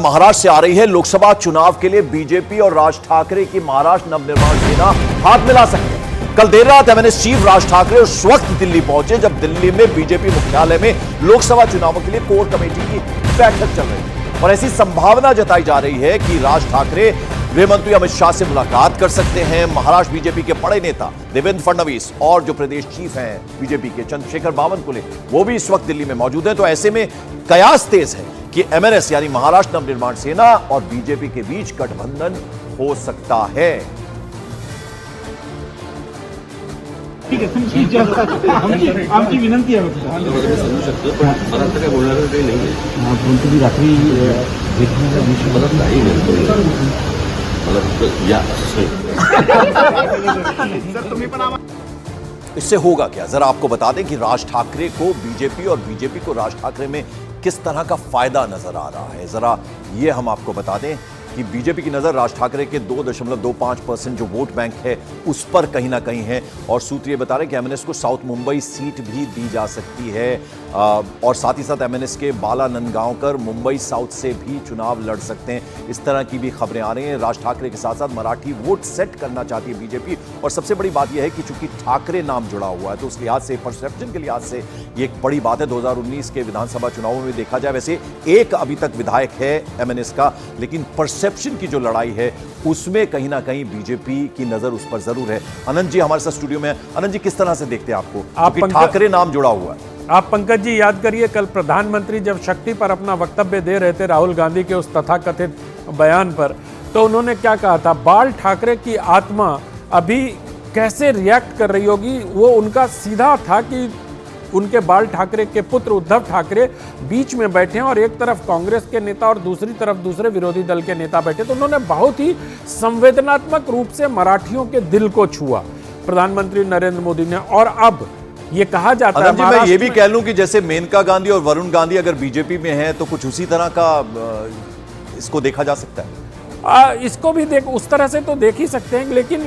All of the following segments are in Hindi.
महाराष्ट्र से आ रही है। लोकसभा चुनाव के लिए बीजेपी और राज ठाकरे की महाराष्ट्र नवनिर्माण सेना हाथ मिला सकते हैं। कल देर रात एमएनएस चीफ राज ठाकरे उस वक्त दिल्ली पहुंचे जब दिल्ली में बीजेपी मुख्यालय में लोकसभा चुनावों के लिए कोर कमेटी की बैठक चल रही है और ऐसी संभावना जताई जा रही है कि राज ठाकरे गृहमंत्री अमित शाह से मुलाकात कर सकते हैं। महाराष्ट्र बीजेपी के बड़े नेता देवेंद्र फडणवीस और जो प्रदेश चीफ हैं बीजेपी के चंद्रशेखर बावनकुले, वो भी इस वक्त दिल्ली में मौजूद हैं। तो ऐसे में कयास तेज है कि एमएनएस यानी महाराष्ट्र नवनिर्माण सेना और बीजेपी के बीच गठबंधन हो सकता है। ठीक आहे, आमची विनंती आहे समजू शकतो, पण मला आता काय बोलणार काही नाही आहे. तुम्ही रात्री भेटण्याच्या दिवशी मला नाही मला फक्त या इससे होगा क्या, जरा आपको बता दें कि राज ठाकरे को बीजेपी और बीजेपी को राज ठाकरे में किस तरह का फायदा नजर आ रहा है। जरा ये हम आपको बता दें कि बीजेपी की नजर राज ठाकरे के 2.25% जो वोट बैंक है उस पर कहीं ना कहीं है और सूत्र ये बता रहे हैं कि एमएनएस को साउथ मुंबई सीट भी दी जा सकती है और साथ ही साथ एमएनएस के बाला नंदगांवकर मुंबई साउथ से भी चुनाव लड़ सकते हैं। इस तरह की भी खबरें आ रही हैं। राज ठाकरे के साथ साथ मराठी वोट सेट करना चाहती है बीजेपी और सबसे बड़ी बात यह है कि चूंकि ठाकरे नाम जुड़ा हुआ है तो उस लिहाज से, परसेप्शन के लिहाज से ये एक बड़ी बात है। 2019 के विधानसभा चुनावों में देखा जाए, वैसे एक अभी तक विधायक है एमएनएस का, लेकिन परसेप्शन की जो लड़ाई है उसमें कहीं ना कहीं बीजेपी की नजर उस पर जरूर है। अनंत जी हमारे साथ स्टूडियो में। अनंत जी, किस तरह से देखते हैं आपको, क्योंकि ठाकरे नाम जुड़ा हुआ है। आप पंकज जी याद करिए, कल प्रधानमंत्री जब शक्ति पर अपना वक्तव्य दे रहे थे राहुल गांधी के उस तथाकथित बयान पर, तो उन्होंने क्या कहा था, बाल ठाकरे की आत्मा अभी कैसे रिएक्ट कर रही होगी। वो उनका सीधा था कि उनके बाल ठाकरे के पुत्र उद्धव ठाकरे बीच में बैठे हैं और एक तरफ कांग्रेस के नेता और दूसरी तरफ दूसरे विरोधी दल के नेता बैठे। तो उन्होंने बहुत ही संवेदनात्मक रूप से मराठियों के दिल को छुआ प्रधानमंत्री नरेंद्र मोदी ने। और अब ये कहा जाता है, मैं ये भी कह लूं कि जैसे मेनका गांधी और वरुण गांधी अगर बीजेपी में हैं तो कुछ उसी तरह का इसको देखा जा सकता है। इसको भी उस तरह से तो देख ही सकते हैं, लेकिन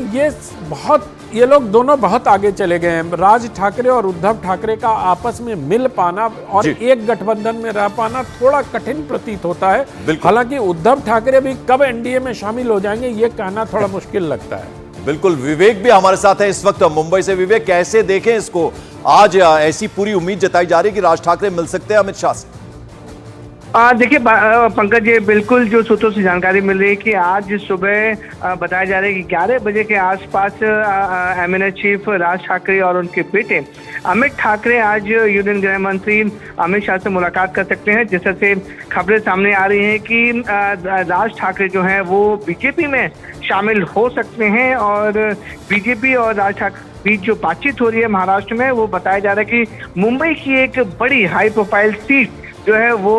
ये लोग दोनों बहुत आगे चले गए हैं। राज ठाकरे और उद्धव ठाकरे का आपस में मिल पाना और एक गठबंधन में रह पाना थोड़ा कठिन प्रतीत होता है। हालांकि उद्धव ठाकरे भी कब एनडीए में शामिल हो जाएंगे ये कहना थोड़ा मुश्किल लगता है। बिल्कुल, विवेक भी हमारे साथ है इस वक्त मुंबई से। विवेक, कैसे देखें इसको? आज ऐसी पूरी उम्मीद जताई जा रही है कि राज ठाकरे मिल सकते हैं अमित शाह से। देखिए पंकज जी, बिल्कुल जो सूत्रों से जानकारी मिल रही है कि आज सुबह बताया जा रहा है कि 11 बजे के आसपास एमएनएस चीफ राज ठाकरे और उनके बेटे अमित ठाकरे आज यूनियन गृह मंत्री अमित शाह से मुलाकात कर सकते हैं। जिस तरह से खबरें सामने आ रही हैं कि राज ठाकरे जो हैं वो बीजेपी में शामिल हो सकते हैं और बीजेपी और राज ठाकरे बीच जो बातचीत हो रही है महाराष्ट्र में, वो बताया जा रहा है कि मुंबई की एक बड़ी हाई प्रोफाइल सीट जो है वो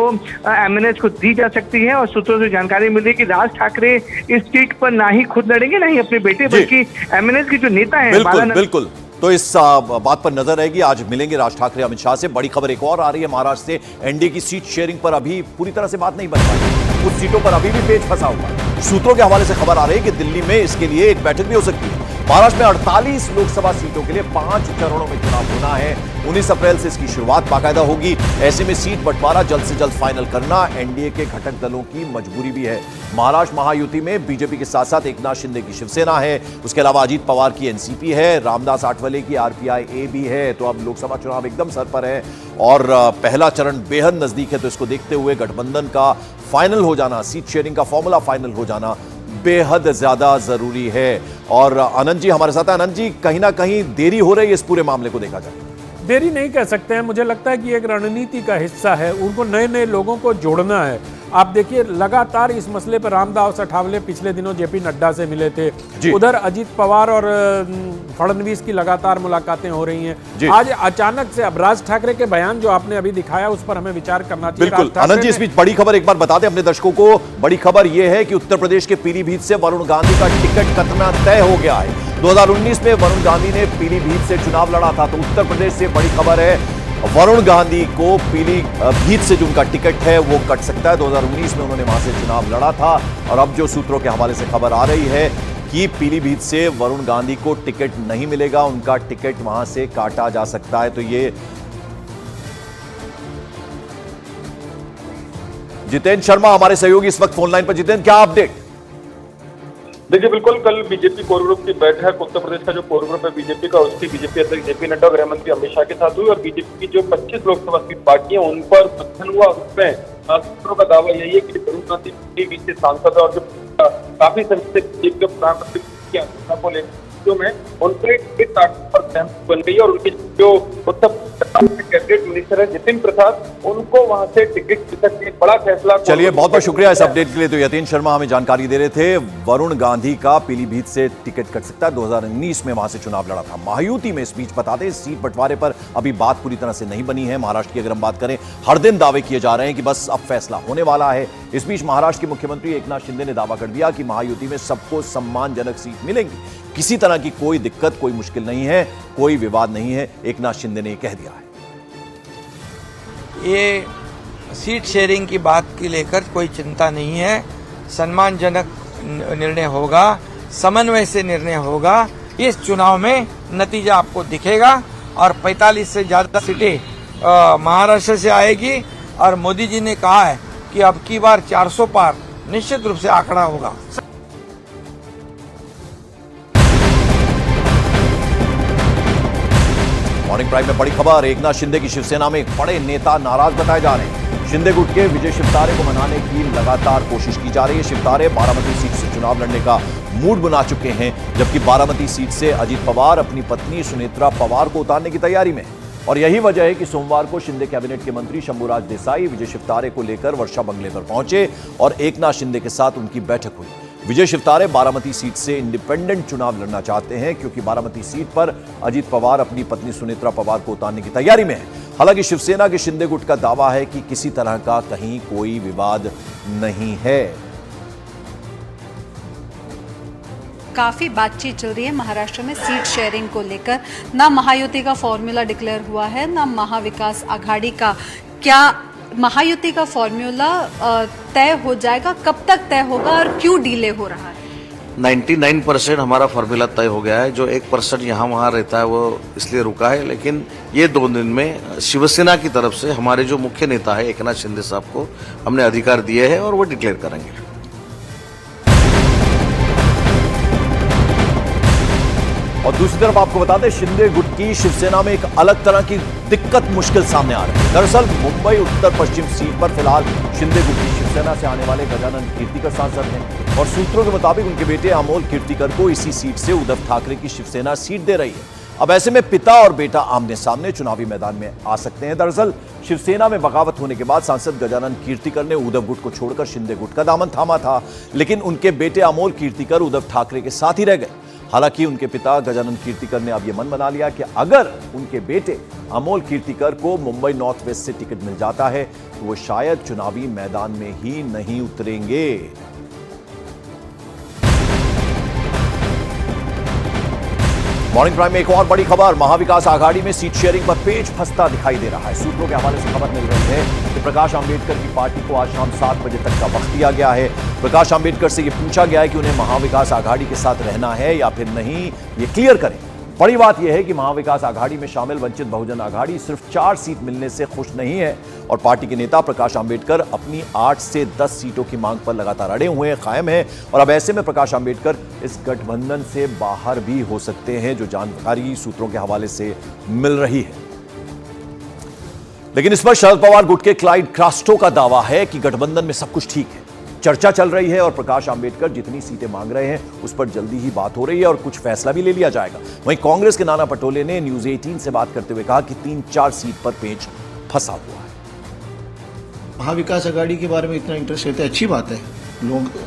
एमएनएस को दी जा सकती है। और सूत्रों से जानकारी मिली है कि राज ठाकरे इस सीट पर ना ही खुद लड़ेंगे ना ही अपने बेटे, बल्कि एमएनएस के जो नेता हैं बिल्कुल तो इस बात पर नजर रहेगी। आज मिलेंगे राज ठाकरे अमित शाह से। बड़ी खबर एक और आ रही है महाराष्ट्र से। एनडीए की सीट शेयरिंग पर अभी पूरी तरह से बात नहीं बन पाई, कुछ सीटों पर अभी भी पेच फंसा हुआ है। सूत्रों के हवाले से खबर आ रही है कि दिल्ली में इसके लिए एक बैठक भी हो सकती है। महाराष्ट्र में 48 लोकसभा सीटों के लिए 5 चरणों में चुनाव होना है। 19 अप्रैल से इसकी शुरुआत बाकायदा होगी। ऐसे में सीट बंटवारा जल्द से जल्द फाइनल करना एनडीए के घटक दलों की मजबूरी भी है। महाराष्ट्र महायुति में बीजेपी के साथ साथ एकनाथ शिंदे की शिवसेना है, उसके अलावा अजीत पवार की एनसीपी है, रामदास आठवले की आरपीआई भी है। तो अब लोकसभा चुनाव एकदम सर पर है और पहला चरण बेहद नजदीक है। तो इसको देखते हुए गठबंधन का फाइनल हो जाना, सीट शेयरिंग का फॉर्मूला फाइनल हो जाना बेहद ज्यादा जरूरी है। और अनंत जी हमारे साथ है। अनंत जी, कहीं ना कहीं देरी हो रही है इस पूरे मामले को देखा जाए? देरी नहीं कह सकते हैं, मुझे लगता है कि एक रणनीति का हिस्सा है। उनको नए नए लोगों को जोड़ना है। आप देखिए लगातार इस मसले पर रामदास अठावले पिछले दिनों जेपी नड्डा से मिले थे, उधर अजीत पवार और फडणवीस की लगातार मुलाकातें हो रही हैं। आज अचानक से अब राज ठाकरे के बयान जो आपने अभी दिखाया उस पर हमें विचार करना चाहिए। बिल्कुल आनंद जी, इस बीच बड़ी खबर एक बार बता दें अपने दर्शकों को। बड़ी खबर यह है कि उत्तर प्रदेश के पीलीभीत से वरुण गांधी का टिकट कटना तय हो गया है। 2019 में वरुण गांधी ने पीलीभीत से चुनाव लड़ा था, तो उत्तर प्रदेश से बड़ी खबर है वरुण गांधी को पीलीभीत से जो उनका टिकट है वो कट सकता है। 2019 में उन्होंने वहां से चुनाव लड़ा था और अब जो सूत्रों के हवाले से खबर आ रही है कि पीलीभीत से वरुण गांधी को टिकट नहीं मिलेगा, उनका टिकट वहां से काटा जा सकता है। तो ये जितेंद्र शर्मा हमारे सहयोगी इस वक्त फोन लाइन पर। जितेंद्र, क्या अपडेट? देखिए, बिल्कुल कल बीजेपी कोर ग्रुप की बैठक, उत्तर प्रदेश का जो कोर ग्रुप है बीजेपी का, उसकी बीजेपी अध्यक्ष जेपी नड्डा, गृह मंत्री अमित शाह के साथ हुई और बीजेपी की जो 25 लोकसभा सीट बाकी है उन पर मंथन हुआ। उसमें सूत्रों का दावा यही है कि वरुण गांधी बीच से सांसद और जो काफी समय से बीजेपी के प्रधानमंत्री की आलोचना को लेकर में उनके पर सहमति बन गई और उनके जो उत्तर प्रदेश कैबिनेट मिनिस्टर है नितिन प्रसाद, उनको वहां से टिकट के एक बड़ा फैसला। चलिए, बहुत बहुत शुक्रिया इस अपडेट के लिए। तो यतीन शर्मा हमें जानकारी दे रहे थे। वरुण गांधी का पीलीभीत से टिकट कट सकता है, 2019 में वहां से चुनाव लड़ा था महायुति में। इस बीच बता दें, सीट बंटवारे पर अभी बात पूरी तरह से नहीं बनी है। महाराष्ट्र की अगर हम बात करें, हर दिन दावे किए जा रहे हैं कि बस अब फैसला होने वाला है। इस बीच महाराष्ट्र के मुख्यमंत्री एकनाथ शिंदे ने दावा कर दिया कि महायुति में सबको सम्मानजनक सीट मिलेंगी, किसी तरह की कोई दिक्कत, कोई मुश्किल नहीं है, कोई विवाद नहीं है। एकनाथ शिंदे ने कह दिया है। ये सीट शेयरिंग की बात की लेकर कोई चिंता नहीं है। सम्मानजनक निर्णय होगा, समन्वय से निर्णय होगा। इस चुनाव में नतीजा आपको दिखेगा और 45 से ज्यादा सीटें महाराष्ट्र से आएगी और मोदी जी ने कहा है कि अब की बार 400 पार निश्चित रूप से आंकड़ा होगा। मॉर्निंग प्राइम में बड़ी खबर, एकनाथ शिंदे की शिवसेना में एक बड़े नेता नाराज बताए जा रहे हैं। शिंदे गुट के विजय शिवतारे को मनाने की लगातार कोशिश की जा रही है। शिवतारे बारामती सीट से चुनाव लड़ने का मूड बना चुके हैं, जबकि बारामती सीट से अजीत पवार अपनी पत्नी सुनेत्रा पवार को उतारने की तैयारी में। और यही वजह है कि सोमवार को शिंदे कैबिनेट के मंत्री शंभूराज देसाई विजय शिवतारे को लेकर वर्षा बंगले पर पहुंचे और एकनाथ शिंदे के साथ उनकी बैठक हुई। विजय शिवतारे बारामती सीट से इंडिपेंडेंट चुनाव लड़ना चाहते हैं, क्योंकि बारामती सीट पर अजीत पवार अपनी पत्नी सुनेत्रा पवार को उतारने की तैयारी में है। हालांकि शिवसेना के शिंदे गुट का दावा है कि किसी तरह का कहीं कोई विवाद नहीं है। काफ़ी बातचीत चल रही है महाराष्ट्र में सीट शेयरिंग को लेकर। ना महायुति का फॉर्मूला डिक्लेयर हुआ है, ना महाविकास आघाड़ी का। क्या महायुति का फॉर्मूला तय हो जाएगा? कब तक तय होगा और क्यों डिले हो रहा है? 99% हमारा फॉर्मूला तय हो गया है। जो 1% यहाँ वहाँ रहता है वो इसलिए रुका है, लेकिन ये 2 दिन में शिवसेना की तरफ से हमारे जो मुख्य नेता है एकनाथ शिंदे साहब को हमने अधिकार दिए हैं और वो डिक्लेयर करेंगे। और दूसरी तरफ आपको बता दें, शिंदे गुट की शिवसेना में एक अलग तरह की दिक्कत, मुश्किल सामने आ रही है। दरअसल मुंबई उत्तर पश्चिम सीट पर फिलहाल शिंदे गुट की शिवसेना से आने वाले गजानन कीर्तिकर सांसद हैं और सूत्रों के मुताबिक उनके बेटे अमोल कीर्तिकर को इसी सीट से उद्धव ठाकरे की शिवसेना सीट दे रही है। अब ऐसे में पिता और बेटा आमने सामने चुनावी मैदान में आ सकते हैं। दरअसल शिवसेना में बगावत होने के बाद सांसद गजानन कीर्तिकर ने उद्धव गुट को छोड़कर शिंदे गुट का दामन थामा था, लेकिन उनके बेटे अमोल कीर्तिकर उद्धव ठाकरे के साथ ही रह गए। हालांकि उनके पिता गजानन कीर्तिकर ने अब यह मन बना लिया कि अगर उनके बेटे अमोल कीर्तिकर को मुंबई नॉर्थ वेस्ट से टिकट मिल जाता है तो वो शायद चुनावी मैदान में ही नहीं उतरेंगे। मॉर्निंग प्राइम में एक और बड़ी खबर, महाविकास आघाड़ी में सीट शेयरिंग पर पेच फंसता दिखाई दे रहा है। सूत्रों के हवाले से खबर मिल रही है कि प्रकाश आंबेडकर की पार्टी को आज शाम 7 बजे तक का वक्त दिया गया है। प्रकाश आंबेडकर से यह पूछा गया है कि उन्हें महाविकास आघाड़ी के साथ रहना है या फिर नहीं, ये क्लियर करें। बड़ी बात यह है कि महाविकास आघाड़ी में शामिल वंचित बहुजन आघाड़ी सिर्फ 4 सीट मिलने से खुश नहीं है और पार्टी के नेता प्रकाश आंबेडकर अपनी 8 से 10 सीटों की मांग पर लगातार अड़े हुए हैं, कायम हैं। और अब ऐसे में प्रकाश आंबेडकर इस गठबंधन से बाहर भी हो सकते हैं, जो जानकारी सूत्रों के हवाले से मिल रही है। लेकिन इस पर शरद पवार गुट के क्लाइड क्रास्टो का दावा है कि गठबंधन में सब कुछ ठीक है। चर्चा चल रही है और प्रकाश आंबेडकर जितनी सीटें मांग रहे हैं उस पर जल्दी ही बात हो रही है और कुछ फैसला भी ले लिया जाएगा। वहीं कांग्रेस के नाना पटोले ने न्यूज 18 से बात करते हुए कहा कि 3-4 सीट पर पेच फंसा हुआ है। महाविकास आघाड़ी के बारे में इतना इंटरेस्ट रहता है, अच्छी बात है।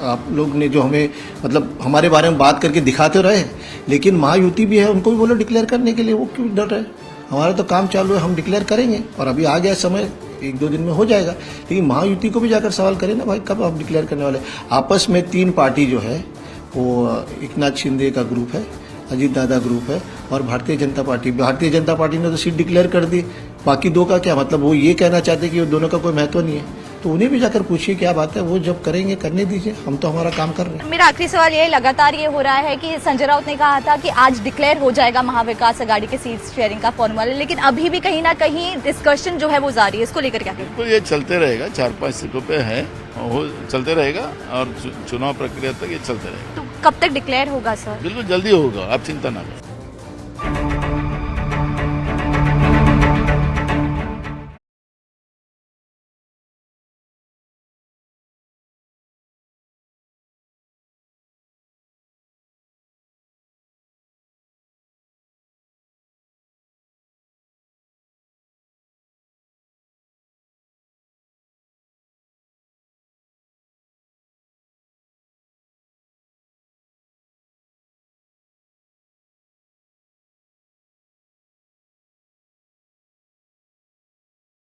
आप लोग ने जो हमें मतलब हमारे बारे में बात करके दिखाते रहे, लेकिन महायुति भी है, उनको भी बोलो डिक्लेयर करने के लिए, वो क्यों डर रहे? हमारा तो काम चालू है, हम डिक्लेयर करेंगे और अभी आ गया समय, 1-2 दिन में हो जाएगा। लेकिन महायुति को भी जाकर सवाल करें ना भाई, कब आप डिक्लेयर करने वाले? आपस में 3 पार्टी जो है वो एकनाथ शिंदे का ग्रुप है, अजीत दादा ग्रुप है और भारतीय जनता पार्टी। भारतीय जनता पार्टी ने तो सीट डिक्लेयर कर दी, बाकी 2 का क्या मतलब? वो ये कहना चाहते कि वो दोनों का कोई महत्व नहीं है। तो उन्हें भी जाकर पूछिए क्या बात है, वो जब करेंगे करने दीजिए, हम तो हमारा काम कर रहे हैं। मेरा आखिरी सवाल ये लगातार ये हो रहा है कि संजय राउत ने कहा था कि आज डिक्लेयर हो जाएगा महाविकास अघाड़ी के सीट शेयरिंग का फॉर्मूला, लेकिन अभी भी कहीं ना कहीं डिस्कशन जो है वो जारी है, इसको लेकर क्या कहेंगे? बिल्कुल ये चलते रहेगा, 4-5 सीटों पे है, वो चलते रहेगा और चुनाव प्रक्रिया तक ये चलते रहेगा। तो कब तक डिक्लेयर होगा सर? बिल्कुल जल्दी होगा, आप चिंता ना करें।